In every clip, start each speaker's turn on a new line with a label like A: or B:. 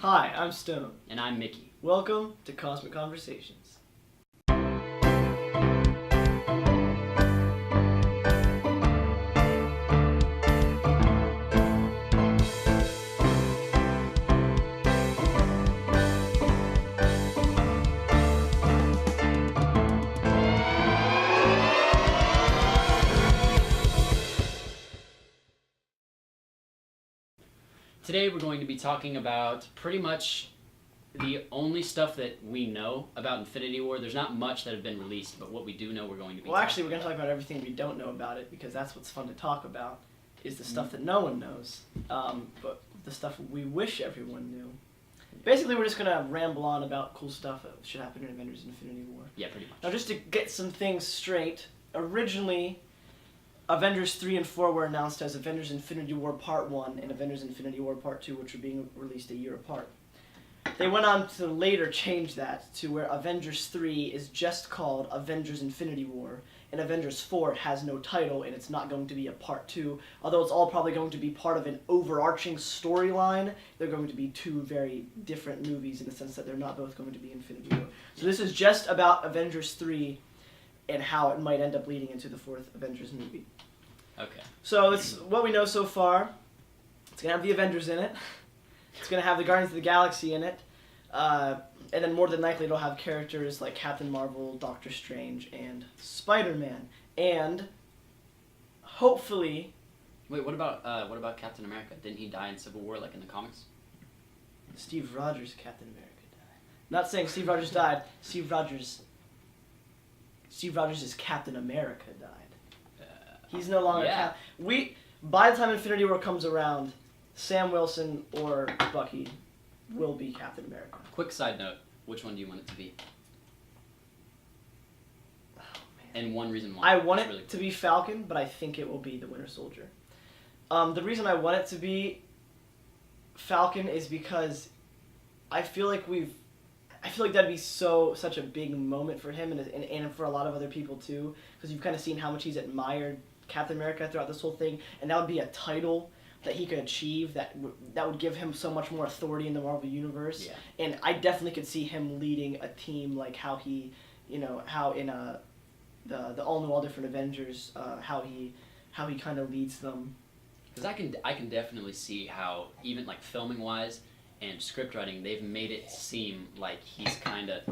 A: Hi, I'm Stone.
B: And I'm Mickey.
A: Welcome to Cosmic Conversations.
B: Today we're going to be talking about pretty much the only stuff that we know about Infinity War. There's not much that have been released, but what we do know we're going to be
A: Actually, we're going to talk about everything we don't know about it, because that's what's fun to talk about, is the stuff that no one knows, but the stuff we wish everyone knew. Basically, we're just going to ramble on about cool stuff that should happen in Avengers Infinity War.
B: Yeah, pretty much.
A: Now, just to get some things straight, originally, Avengers 3 and 4 were announced as Avengers Infinity War Part 1 and Avengers Infinity War Part 2, which were being released a year apart. They went on to later change that to where Avengers 3 is just called Avengers Infinity War, and Avengers 4 has no title, and it's not going to be a Part 2, although it's all probably going to be part of an overarching storyline. They're going to be two very different movies in the sense that they're not both going to be Infinity War. So this is just about Avengers 3 and how it might end up leading into the fourth Avengers movie.
B: Okay.
A: So it's what we know so far. It's going to have the Avengers in it. It's going to have the Guardians of the Galaxy in it. And then more than likely it'll have characters like Captain Marvel, Doctor Strange, and Spider-Man. And hopefully...
B: Wait, what about Captain America? Didn't he die in Civil War like in the comics?
A: Steve Rogers, Captain America died. Not saying Steve Rogers died. Steve Rogers' Captain America died. He's no longer by the time Infinity War comes around, Sam Wilson or Bucky will be Captain America.
B: Quick side note, which one do you want it to be?
A: Oh, man.
B: And one reason why.
A: I want it to be Falcon, but I think it will be the Winter Soldier. The reason I want it to be Falcon is because I feel like that'd be such a big moment for him and for a lot of other people too, because you've kind of seen how much he's admired Captain America throughout this whole thing, and that would be a title that he could achieve that would give him so much more authority in the Marvel Universe.
B: Yeah.
A: And I definitely could see him leading a team like how he, how in the All New All Different Avengers, how he kind of leads them.
B: Because I can definitely see how, even like filming wise and script writing, they've made it seem like he's kind of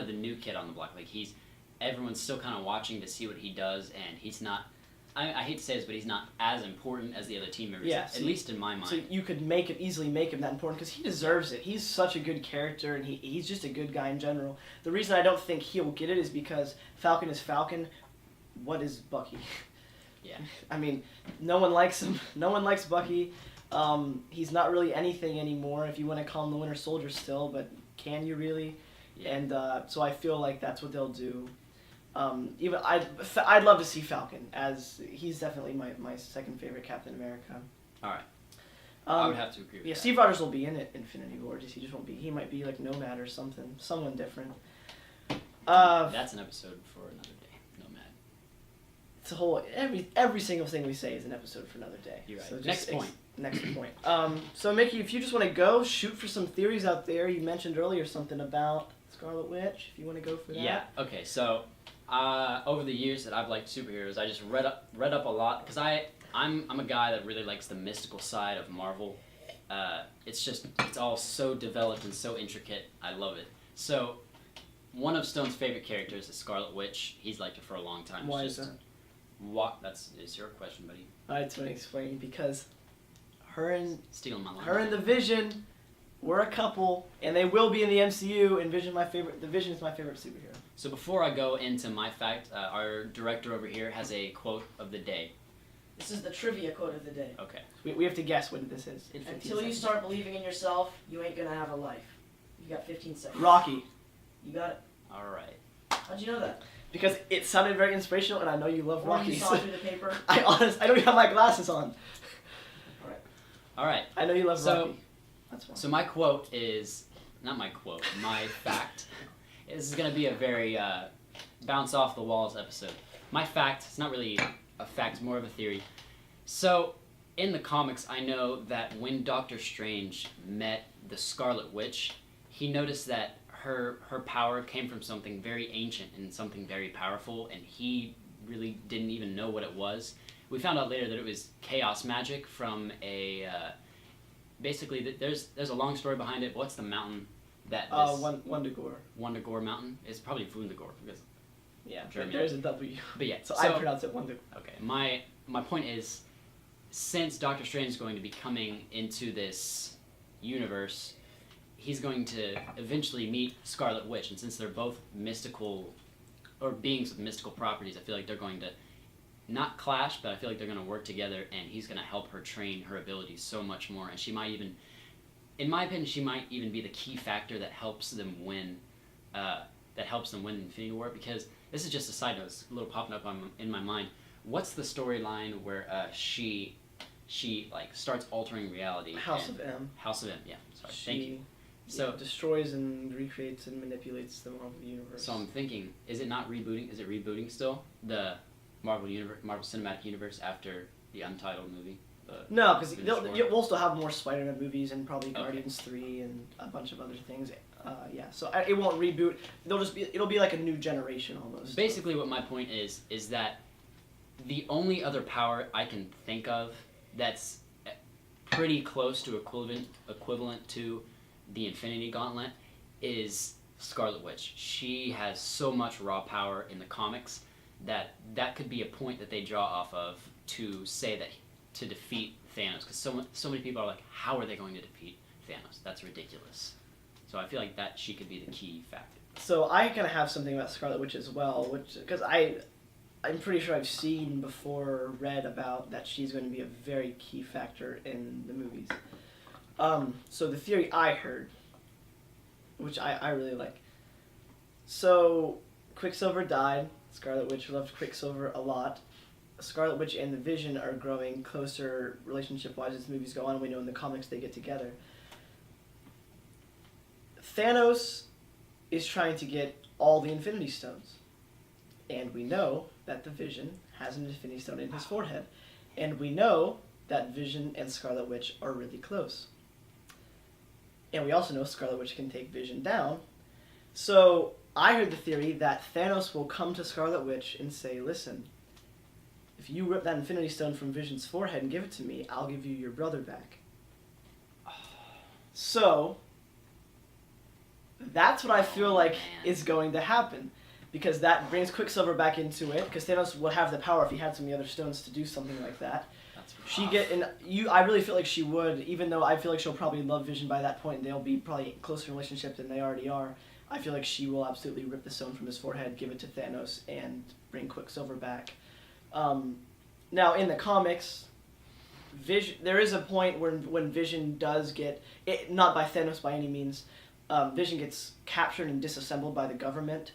B: the new kid on the block. Like everyone's still kind of watching to see what he does, and he's not. I hate to say this, but he's not as important as the other team members.
A: Yeah,
B: at least in my mind.
A: So you could easily make him that important because he deserves it. He's such a good character, and he's just a good guy in general. The reason I don't think he'll get it is because Falcon is Falcon. What is Bucky?
B: Yeah.
A: I mean, no one likes him. No one likes Bucky. He's not really anything anymore, if you want to call him the Winter Soldier still, but can you really? Yeah. And so I feel like that's what they'll do. Even I'd love to see Falcon, as he's definitely my second favorite Captain America.
B: All right. I would have to agree with that.
A: Steve Rogers will be in it, Infinity War. He just won't be. He might be like Nomad or something, someone different.
B: That's an episode for another day. Nomad.
A: It's a whole every single thing we say is an episode for another day.
B: You're right.
A: So
B: Next point.
A: Next point. So Mickey, if you just want to go shoot for some theories out there, you mentioned earlier something about Scarlet Witch. If you want to go for that.
B: Yeah. Okay. So. Over the years that I've liked superheroes, I just read up a lot because I'm a guy that really likes the mystical side of Marvel. It's all so developed and so intricate. I love it. So one of Stone's favorite characters is Scarlet Witch. He's liked her for a long time.
A: Why is that?
B: Is your question, buddy.
A: I just want to explain because
B: stealing my line.
A: Her and the Vision were a couple, and they will be in the MCU. And the Vision is my favorite superhero.
B: So before I go into my fact, our director over here has a quote of the day.
C: This is the trivia quote of the day.
B: Okay.
A: We have to guess what this is.
C: Until you start believing in yourself, you ain't gonna have a life. You got 15 seconds.
A: Rocky.
C: You got it.
B: All right.
C: How'd you know that?
A: Because it sounded very inspirational, and I know you love Rocky.
C: You saw it through the paper.
A: I don't even have my glasses on.
B: All right.
A: I know you love Rocky. That's why.
B: So my quote is not my quote. My fact. This is going to be a very bounce off the walls episode. My fact, it's not really a fact, it's more of a theory. So, in the comics, I know that when Doctor Strange met the Scarlet Witch, he noticed that her power came from something very ancient and something very powerful, and he really didn't even know what it was. We found out later that it was chaos magic from a basically there's a long story behind it. What's the mountain that this
A: Wundagore.
B: Wundagore mountain? It's probably Wundagore because
A: Yeah,
B: German.
A: there's a W.
B: But yeah,
A: So I pronounce it Wundagore.
B: Okay, my point is, since Doctor Strange is going to be coming into this universe, he's going to eventually meet Scarlet Witch, and since they're both mystical, or beings with mystical properties, I feel like they're going to not clash, but I feel like they're going to work together, and he's going to help her train her abilities so much more, and she might even, in my opinion, she might even be the key factor that helps them win, the Infinity War, because this is just a side note, it's a little popping up in my mind. What's the storyline where she like starts altering reality?
A: House of M.
B: House of M, yeah. Sorry,
A: She
B: thank you. So
A: destroys and recreates and manipulates the Marvel universe.
B: So I'm thinking, is it not rebooting? Is it rebooting still the Marvel Cinematic Universe after the Untitled movie?
A: No, because we'll still have more Spider-Man movies and probably Guardians 3 and a bunch of other things. Yeah, so it won't reboot. It'll be like a new generation almost.
B: Basically, what my point is that the only other power I can think of that's pretty close to equivalent to the Infinity Gauntlet is Scarlet Witch. She has so much raw power in the comics that could be a point that they draw off of to say that to defeat Thanos, because so many people are like, how are they going to defeat Thanos? That's ridiculous. So I feel like that she could be the key factor.
A: So I kind of have something about Scarlet Witch as well, because I'm pretty sure I've seen before or read about that she's going to be a very key factor in the movies. So the theory I heard, which I really like. So Quicksilver died. Scarlet Witch loved Quicksilver a lot. Scarlet Witch and the Vision are growing closer relationship-wise as the movies go on. We know in the comics they get together. Thanos is trying to get all the Infinity Stones. And we know that the Vision has an Infinity Stone in his forehead. And we know that Vision and Scarlet Witch are really close. And we also know Scarlet Witch can take Vision down. So I heard the theory that Thanos will come to Scarlet Witch and say, listen, if you rip that Infinity Stone from Vision's forehead and give it to me, I'll give you your brother back. So that's what I feel like is going to happen. Because that brings Quicksilver back into it. Because Thanos would have the power if he had some of the other stones to do something like that. I really feel like she would, even though I feel like she'll probably love Vision by that point, and they'll be probably closer in relationship than they already are. I feel like she will absolutely rip the stone from his forehead, give it to Thanos, and bring Quicksilver back. Now in the comics, there is a point when Vision does get not by Thanos by any means. Vision gets captured and disassembled by the government,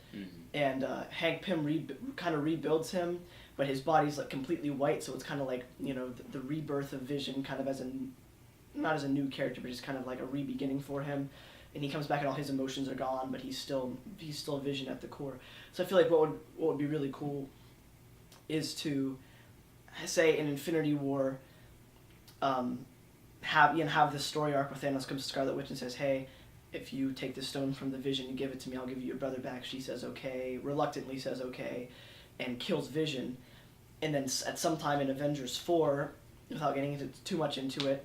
A: and Hank Pym kind of rebuilds him, but his body's like completely white, so it's kind of like the rebirth of Vision, kind of as not as a new character, but just kind of like a re-beginning for him. And he comes back and all his emotions are gone, but he's still Vision at the core. So I feel like what would be really cool is to say in Infinity War, have this story arc where Thanos comes to Scarlet Witch and says, hey, if you take the stone from the Vision and give it to me, I'll give you your brother back. She says okay, reluctantly says okay, and kills Vision. And then at some time in Avengers 4, without getting too much into it,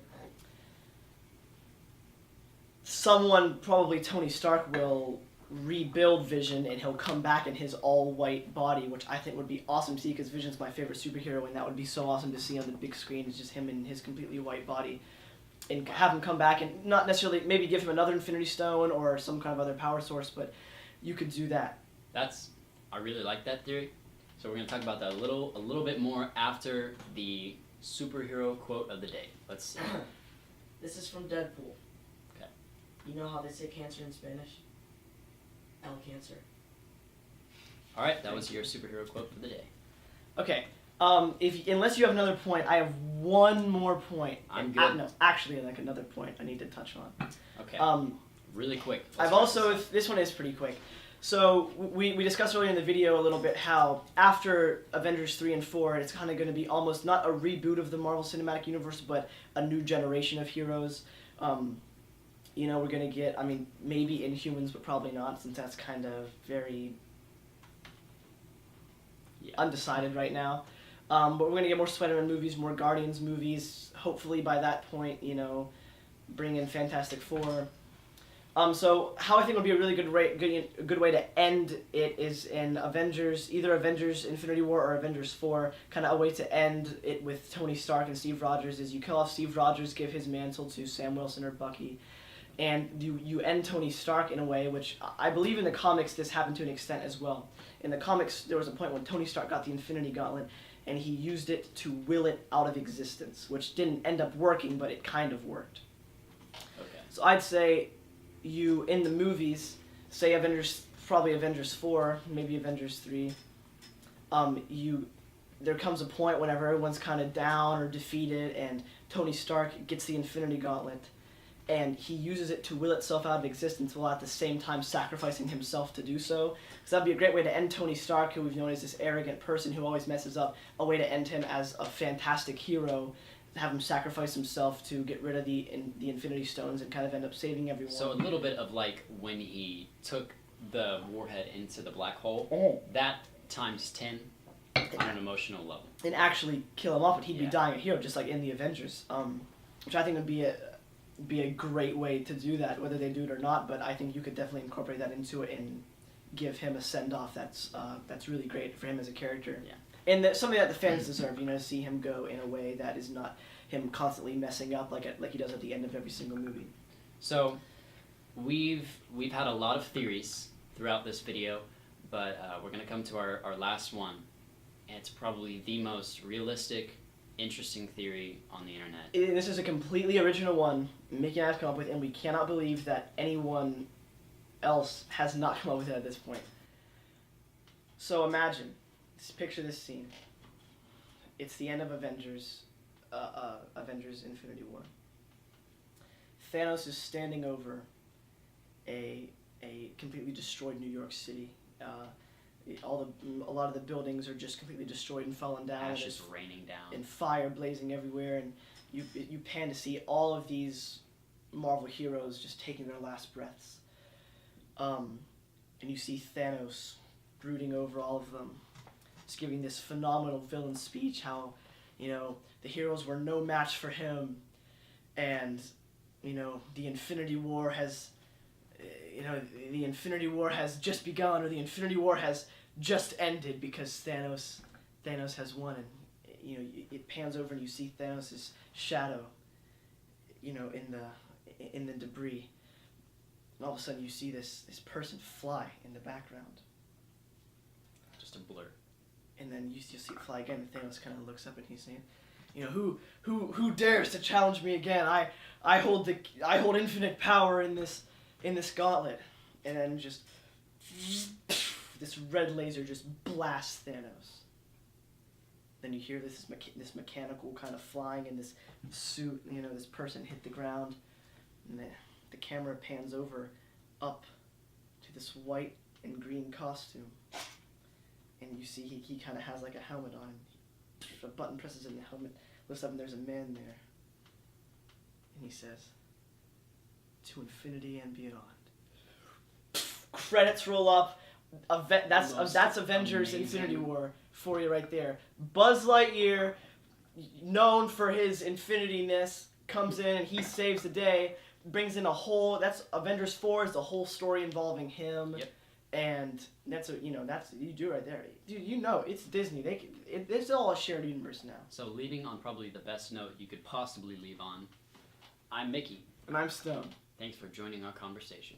A: someone, probably Tony Stark, will rebuild Vision, and he'll come back in his all-white body, which I think would be awesome to see, because Vision's my favorite superhero, and that would be so awesome to see on the big screen. It's just him in his completely white body. And have him come back and not necessarily, maybe give him another Infinity Stone or some kind of other power source, but you could do that.
B: I really like that theory. So we're going to talk about that a little bit more after the superhero quote of the day. Let's see.
C: This is from Deadpool.
B: Okay.
C: You know how they say cancer in Spanish? El Cancer.
B: All right, that was your superhero quote for the day.
A: Okay. Unless you have another point, I have one more point.
B: I'm good.
A: No, actually, like another point I need to touch on.
B: Okay. Really quick.
A: This one is pretty quick. So we discussed earlier in the video a little bit how after Avengers 3 and 4, it's kind of going to be almost not a reboot of the Marvel Cinematic Universe, but a new generation of heroes. You know, we're gonna get, I mean, maybe Inhumans, but probably not, since that's kind of very undecided right now. But we're gonna get more Spider-Man movies, more Guardians movies. Hopefully by that point, you know, bring in Fantastic Four. So how I think would be a really good way to end it is in Avengers, either Avengers Infinity War or Avengers 4, kind of a way to end it with Tony Stark and Steve Rogers is you kill off Steve Rogers, give his mantle to Sam Wilson or Bucky, and you end Tony Stark in a way which I believe in the comics this happened to an extent as well. In the comics there was a point when Tony Stark got the Infinity Gauntlet and he used it to will it out of existence, which didn't end up working, but it kind of worked.
B: Okay.
A: So I'd say you, in the movies, say probably Avengers 4, maybe Avengers 3, there comes a point whenever everyone's kind of down or defeated and Tony Stark gets the Infinity Gauntlet and he uses it to will itself out of existence while at the same time sacrificing himself to do so. So that'd be a great way to end Tony Stark, who we've known as this arrogant person who always messes up, a way to end him as a fantastic hero, have him sacrifice himself to get rid of the Infinity Stones and kind of end up saving everyone.
B: So a little bit of like when he took the warhead into the black hole, that times 10 on an emotional level.
A: And actually kill him off, but he'd be dying a hero, just like in the Avengers, which I think would be a great way to do that, whether they do it or not. But I think you could definitely incorporate that into it and give him a send off. That's really great for him as a character.
B: Yeah.
A: And something that the fans deserve, you know, to see him go in a way that is not him constantly messing up like he does at the end of every single movie.
B: So, we've had a lot of theories throughout this video, but we're gonna come to our last one. And it's probably the most realistic, interesting theory on the internet.
A: This is a completely original one Mickey and I have come up with, and we cannot believe that anyone else has not come up with it at this point. So imagine. Picture this scene. It's the end of Avengers Infinity War. Thanos is standing over a completely destroyed New York City. A lot of the buildings are just completely destroyed and fallen down.
B: Ashes raining down.
A: And fire blazing everywhere, and you pan to see all of these Marvel heroes just taking their last breaths. And you see Thanos brooding over all of them, just giving this phenomenal villain speech, how, you know, the heroes were no match for him, and, you know, the Infinity War has just begun, or the Infinity War has just ended because Thanos has won, and, you know, it pans over and you see Thanos' shadow, you know, in the debris, and all of a sudden you see this person fly in the background.
B: Just a blur.
A: And then you see it fly again, and Thanos kind of looks up and he's saying, you know, who dares to challenge me again? I hold infinite power in this gauntlet. And then just this red laser just blasts Thanos. Then you hear this mechanical kind of flying in this suit, you know, this person hit the ground, and the camera pans over up to this white and green costume. And you see he kind of has like a helmet on. A button presses in the helmet, looks up, and there's a man there. And he says, "To infinity and beyond." Credits roll up. That's Avengers Infinity War for you right there. Buzz Lightyear, known for his infinity-ness, comes in and he saves the day. Brings in that's Avengers 4 is the whole story involving him.
B: Yep.
A: And you do right there. Dude, you know, it's Disney. It's all a shared universe now.
B: So leaving on probably the best note you could possibly leave on, I'm Mickey.
A: And I'm Stone.
B: Thanks for joining our conversation.